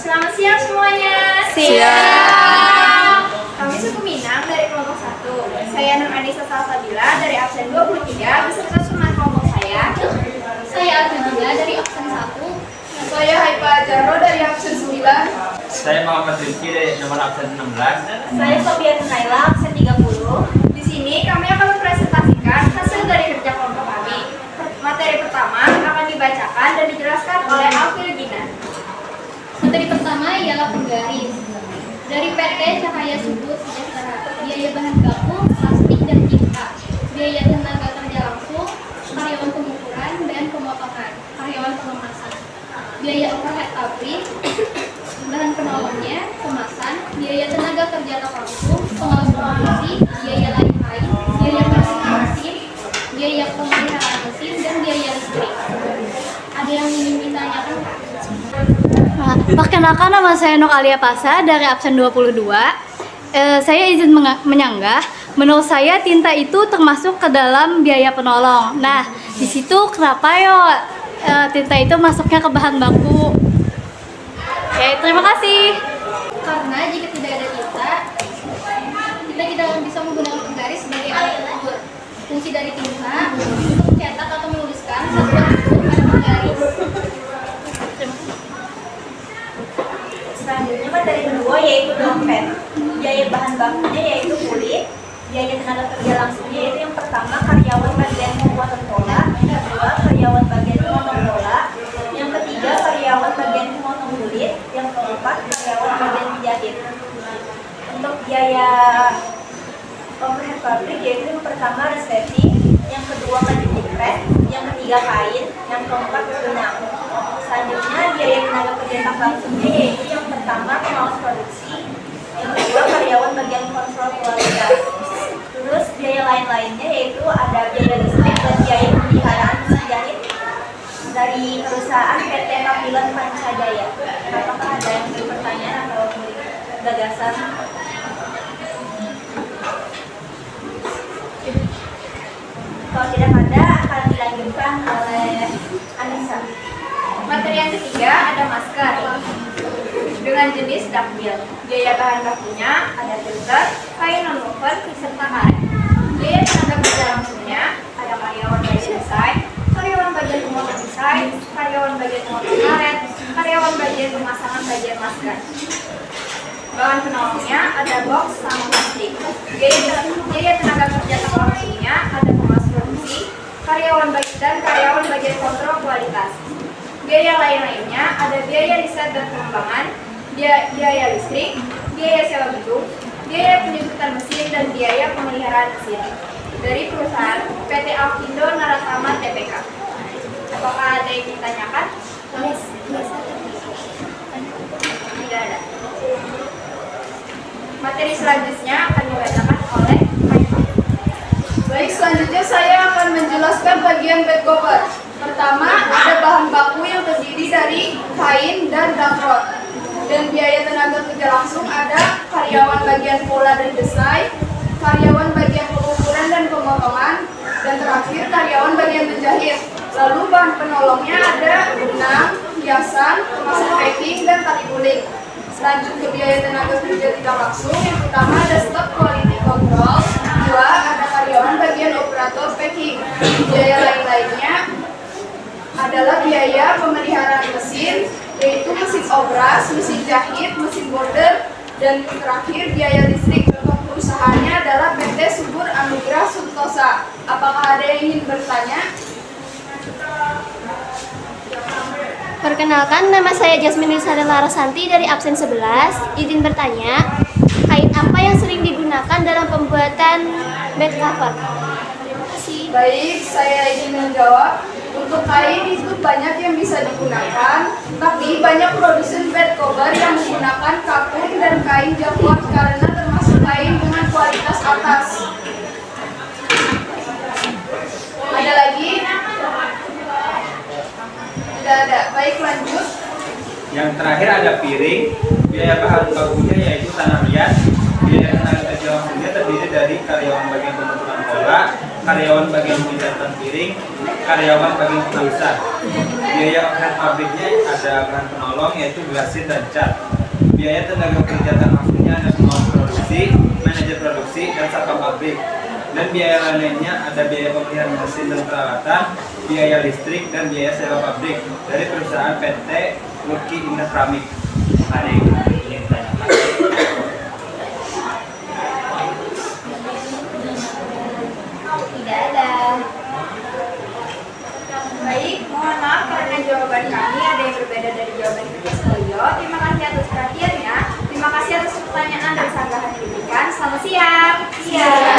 Selamat siang semuanya. Siang. Kami suku Minang dari kelompok 1. Saya Nur Anissa Salsabila dari absen 23 beserta teman kelompok saya. Saya Alfadila dari absen 1. Saya Haifa Jarro dari absen 9. Saya Muhammad Rizky dari nomor absen 16. Saya Sofian Naila absen 30. Di sini kami akan mempresentasikan hasil dari kerja kelompok kami. Materi pertama akan dibacakan dan dijelaskan oleh Alfil Gina. Materi pertama ialah penggaris. Dari PT Cahaya Subur Sejahtera, biaya bahan baku, plastik dan tinta, biaya tenaga kerja langsung, karyawan pengukuran dan pemotongan, karyawan pengemasan, biaya overhead pabrik, bahan penolongnya, kemasan, biaya tenaga kerja langsung, pengawal produksi, biaya lain-lain, biaya mesin, biaya pemeliharaan mesin, dan biaya listrik. Ada yang ingin ditanyakan? Perkenalkan, nama saya Nur Alia Pasa dari absen 22. Saya izin menyanggah. Menurut saya tinta itu termasuk ke dalam biaya penolong. Nah, di situ kenapa tinta itu masuknya ke bahan baku? Oke, terima kasih. Karena jika tidak ada tinta, kita tidak bisa menggunakan penggaris sebagai alat ukur. Fungsi dari tinta untuk mencetak atau menuliskan satuan ukur pada penggaris. Selanjutnya materi kedua yaitu dompet. Biaya bahan bakunya yaitu kulit, biaya tenaga kerja langsungnya yaitu yang pertama karyawan bagian pembuatan pola, yang kedua karyawan bagian memotong pola, yang ketiga karyawan bagian memotong kulit, yang keempat karyawan bagian menjahit. Untuk biaya overhead pabrik yaitu yang pertama resleting, yang kedua cutting press, yang ketiga kain, yang keempat benang. Selanjutnya biaya tenaga kerja tak langsungnya yaitu yang pertama pengawas produksi, yang kedua karyawan bagian kontrol kualitas. Terus biaya lain-lainnya yaitu ada biaya listrik dan biaya pemeliharaan mesin jahit dari perusahaan PT Kapilan Pancajaya. Apakah ada yang punya pertanyaan atau gagasan? Kalau tidak ada akan dilanjutkan oleh Anissa. Materi yang ketiga ada masker dengan jenis duckbill. Biaya bahan bakunya ada filter, kain non-woven, serta karet. Biaya tenaga kerja langsungnya ada karyawan bagian desain, karyawan bagian pemotong desain, karyawan bagian pemotong karet, karyawan bagian pemasangan bagian masker. Bahan penolongnya ada box sama plastik. Biaya tenaga kerja tak langsungnya ada pengawas produksi, karyawan bagian kontrol kualitas. Biaya lain-lainnya ada biaya riset dan pengembangan, biaya listrik, biaya sewa gedung, biaya penjemputan mesin, dan biaya pemeliharaan mesin dari perusahaan PT Alkindo Naratama Tbk. Apakah ada yang ditanyakan? Tidak ada. Materi selanjutnya akan dibacakan oleh Haifa. Baik, selanjutnya saya akan menjelaskan bagian bed cover. Pertama, ada bahan baku yang terdiri dari kain dan damrod. Dan biaya tenaga kerja langsung ada karyawan bagian pola dan desain, karyawan bagian pengukuran dan pemotongan, dan terakhir karyawan bagian menjahit. Lalu bahan penolongnya ada benang, hiasan, kemasan packing, dan tali guling. Lanjut ke biaya tenaga kerja tidak langsung, yang pertama ada stock quality control, kedua ada karyawan bagian operator packing. Biaya lain-lainnya adalah biaya pemeliharaan mesin, yaitu mesin obras, mesin jahit, mesin border, dan terakhir biaya listrik. Contoh perusahaannya adalah PT Subur Anugrah Suntosa. Apakah ada yang ingin bertanya? Perkenalkan, nama saya Jasmine Lisada Larasanti dari absen 11. Izin bertanya, kain apa yang sering digunakan dalam pembuatan bed cover? Terima kasih. Baik, saya izin menjawab. Untuk kain itu banyak yang bisa digunakan, tapi banyak produsen bed cover yang menggunakan kapur dan kain jacquard karena termasuk kain dengan kualitas atas. Ada lagi? Tidak ada. Baik, lanjut. Yang terakhir ada piring. Biaya bahan bakunya yaitu tanah liat. Biaya tenaga kerja langsungnya terdiri dari karyawan bagian pembentukan pola, karyawan bagian meja dan piring, karyawan bagian pengusaha. Biaya overhead pabriknya ada bahan penolong yaitu glasir dan cat. Biaya tenaga kerja dan maksudnya ada pengawal produksi, manajer produksi, dan satpam pabrik. Dan biaya lainnya ada biaya pemeliharaan mesin dan peralatan, biaya listrik, dan biaya sewa pabrik dari perusahaan PT Lucky Indah Keramik. Ada yang ingin ditanyakan? Tidak ada. Baik, mohon maaf karena jawaban kami ada yang berbeda dari jawaban kita sekalian. Terima kasih atas perhatiannya. Terima kasih atas pertanyaan dan sanggahan yang diberikan. Selamat siang. Siang.